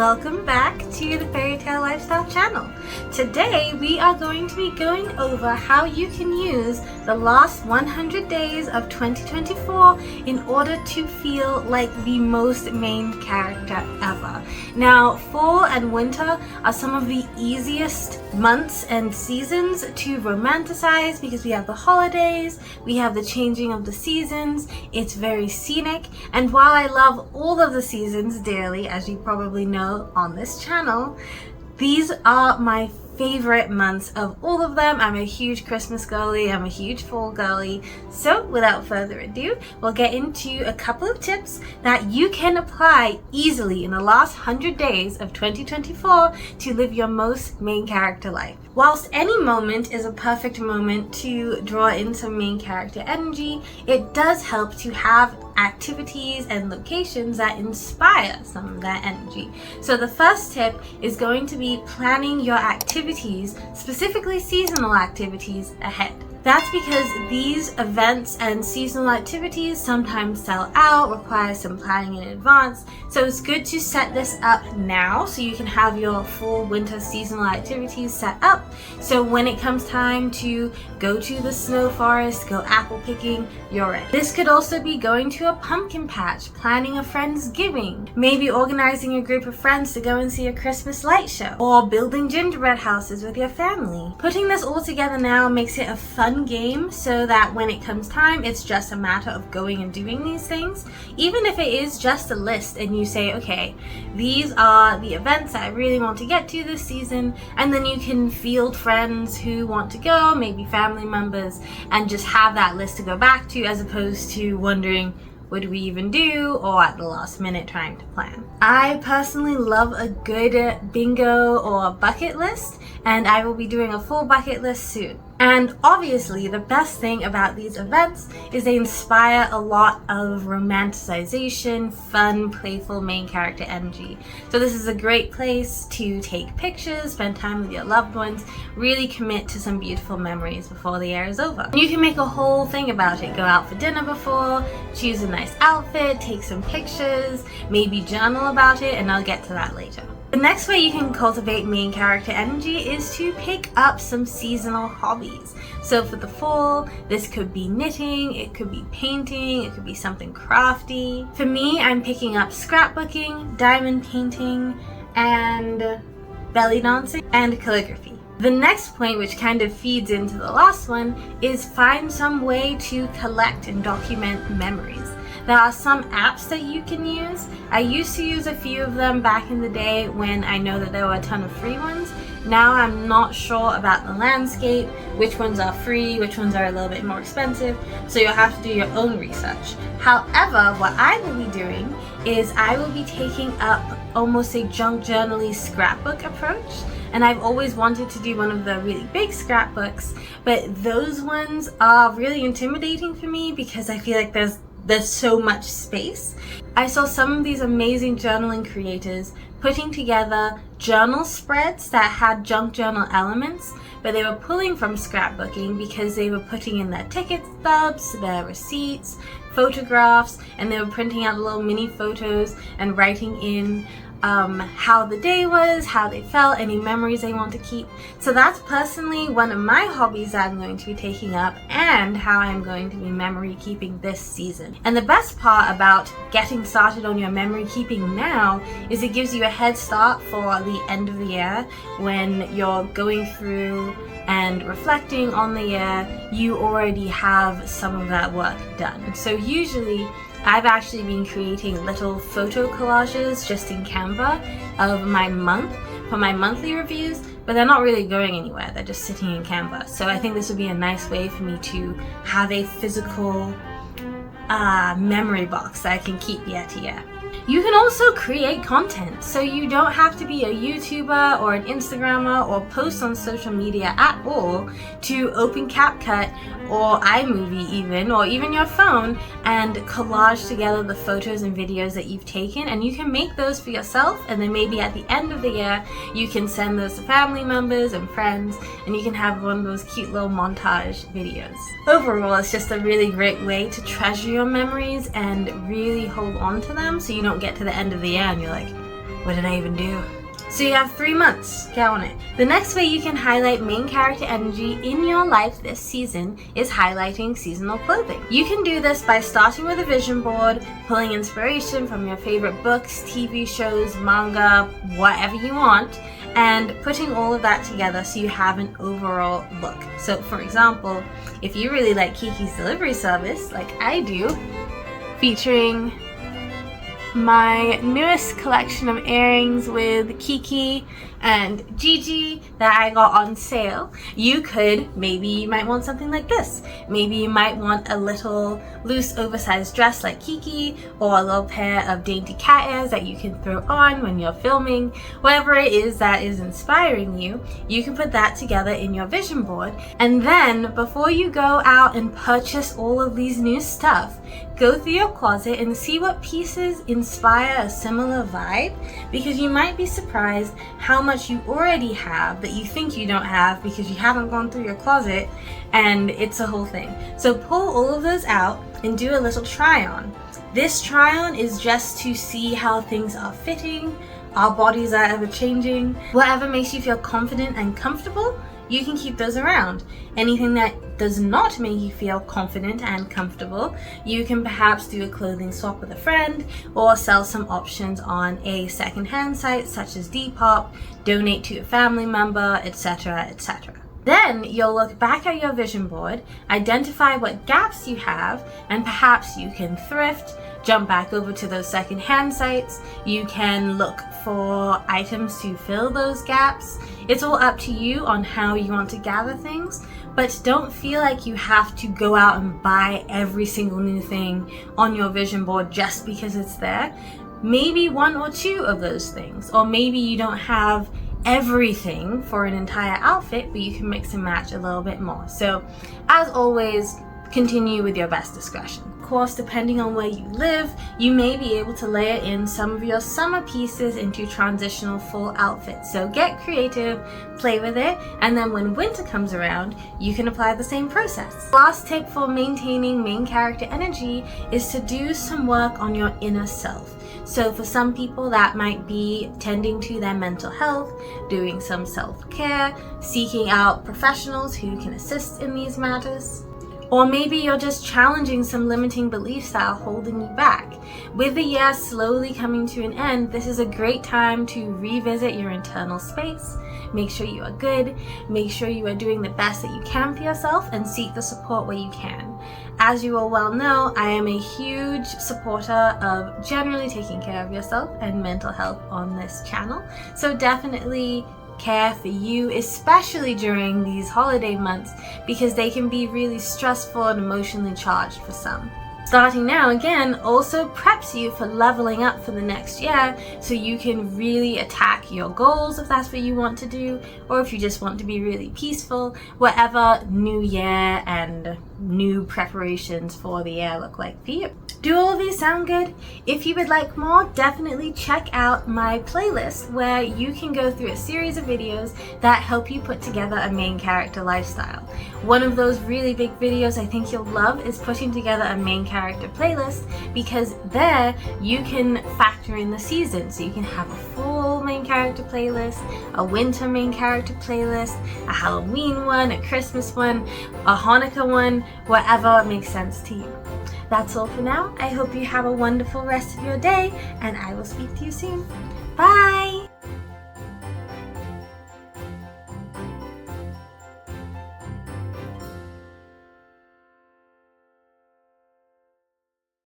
welcome back to the Fairy Tale Lifestyle channel. Today we are going to be going over how you can use the last 100 days of 2024 in order to feel like the most main character ever. Now, fall and winter are some of the easiest months and seasons to romanticize because we have the holidays, we have the changing of the seasons, it's very scenic, and while I love all of the seasons dearly, as you probably know on this channel, these are my favorite months of all of them. I'm a huge Christmas girly, I'm a huge fall girly. So without further ado, we'll get into a couple of tips that you can apply easily in the last 100 days of 2024 to live your most main character life. Whilst any moment is a perfect moment to draw in some main character energy, it does help to have activities and locations that inspire some of that energy. So the first tip is going to be planning your activities, specifically seasonal activities, ahead. That's because these events and seasonal activities sometimes sell out, require some planning in advance. So it's good to set this up now so you can have your full winter seasonal activities set up. So when it comes time to go to the snow forest, go apple picking, you're ready. This could also be going to a pumpkin patch, planning a Friendsgiving, maybe organizing a group of friends to go and see a Christmas light show, or building gingerbread houses with your family. Putting this all together now makes it a fun game so that when it comes time, it's just a matter of going and doing these things. Even if it is just a list and you say, okay, these are the events that I really want to get to this season, and then you can field friends who want to go, maybe family members, and just have that list to go back to as opposed to wondering, what do we even do, or at the last minute trying to plan. I personally love a good bingo or bucket list, and I will be doing a full bucket list soon. And obviously the best thing about these events is they inspire a lot of romanticization, fun, playful main character energy. So this is a great place to take pictures, spend time with your loved ones, really commit to some beautiful memories before the year is over. And you can make a whole thing about it. Go out for dinner before, choose a nice outfit, take some pictures, maybe journal about it, and I'll get to that later. The next way you can cultivate main character energy is to pick up some seasonal hobbies. So for the fall, this could be knitting, it could be painting, it could be something crafty. For me, I'm picking up scrapbooking, diamond painting, and belly dancing, and calligraphy. The next point, which kind of feeds into the last one, is find some way to collect and document memories. There are some apps that you can use. I used to use a few of them back in the day when I know that there were a ton of free ones. Now I'm not sure about the landscape, which ones are free, which ones are a little bit more expensive, so you'll have to do your own research. However, what I will be doing is I will be taking up almost a junk journaling scrapbook approach. And I've always wanted to do one of the really big scrapbooks, but those ones are really intimidating for me because I feel like there's so much space. I saw some of these amazing journaling creators putting together journal spreads that had junk journal elements, but they were pulling from scrapbooking because they were putting in their ticket stubs, their receipts, photographs, and they were printing out little mini photos and writing in how the day was, how they felt, any memories they want to keep. So that's personally one of my hobbies that I'm going to be taking up and how I'm going to be memory keeping this season. And the best part about getting started on your memory keeping now is it gives you a head start for the end of the year when you're going through and reflecting on the year. You already have some of that work done. So usually I've actually been creating little photo collages just in Canva of my month for my monthly reviews, but they're not really going anywhere. They're just sitting in Canva. So I think this would be a nice way for me to have a physical memory box that I can keep year to year. You can also create content, so you don't have to be a YouTuber or an Instagrammer or post on social media at all to open CapCut or iMovie even, or even your phone, and collage together the photos and videos that you've taken, and you can make those for yourself, and then maybe at the end of the year you can send those to family members and friends, and you can have one of those cute little montage videos. Overall, it's just a really great way to treasure your memories and really hold on to them so you don't get to the end of the year and you're like, what did I even do? So you have 3 months, get on it. The next way you can highlight main character energy in your life this season is highlighting seasonal clothing. You can do this by starting with a vision board, pulling inspiration from your favorite books, TV shows, manga, whatever you want, and putting all of that together so you have an overall look. So for example, if you really like Kiki's delivery service, like I do, featuring my newest collection of earrings with Kiki and Gigi that I got on sale, you might want something like this. Maybe you might want a little loose oversized dress like Kiki, or a little pair of dainty cat ears that you can throw on when you're filming. Whatever it is that is inspiring you, you can put that together in your vision board. And then before you go out and purchase all of these new stuff, go through your closet and see what pieces inspire a similar vibe, because you might be surprised how much you already have that you think you don't have because you haven't gone through your closet, and it's a whole thing. So pull all of those out and do a little try on. This try on is just to see how things are fitting. Our bodies are ever changing. Whatever makes you feel confident and comfortable, you can keep those around. Anything that does not make you feel confident and comfortable, you can perhaps do a clothing swap with a friend, or sell some options on a secondhand site such as Depop, donate to a family member, etc., etc. Then you'll look back at your vision board, identify what gaps you have, and perhaps you can thrift, jump back over to those secondhand sites. You can look for items to fill those gaps. It's all up to you on how you want to gather things, but don't feel like you have to go out and buy every single new thing on your vision board just because it's there. Maybe 1 or 2 of those things, or maybe you don't have everything for an entire outfit, but you can mix and match a little bit more. So as always, continue with your best discretion. Of course, depending on where you live, you may be able to layer in some of your summer pieces into transitional full outfits. So get creative, play with it, and then when winter comes around, you can apply the same process. Last tip for maintaining main character energy is to do some work on your inner self. So for some people that might be tending to their mental health, doing some self-care, seeking out professionals who can assist in these matters. Or maybe you're just challenging some limiting beliefs that are holding you back. With the year slowly coming to an end, this is a great time to revisit your internal space. Make sure you are good, make sure you are doing the best that you can for yourself, and seek the support where you can. As you all well know, I am a huge supporter of generally taking care of yourself and mental health on this channel. So definitely care for you, especially during these holiday months, because they can be really stressful and emotionally charged for some. Starting now again also preps you for leveling up for the next year, so you can really attack your goals if that's what you want to do, or if you just want to be really peaceful, whatever new year and new preparations for the year look like for you. Do all of these sound good? If you would like more, definitely check out my playlist where you can go through a series of videos that help you put together a main character lifestyle. One of those really big videos I think you'll love is putting together a main character playlist, because there you can factor in the season. So you can have a full main character playlist, a winter main character playlist, a Halloween one, a Christmas one, a Hanukkah one, whatever makes sense to you. That's all for now. I hope you have a wonderful rest of your day, and I will speak to you soon. Bye!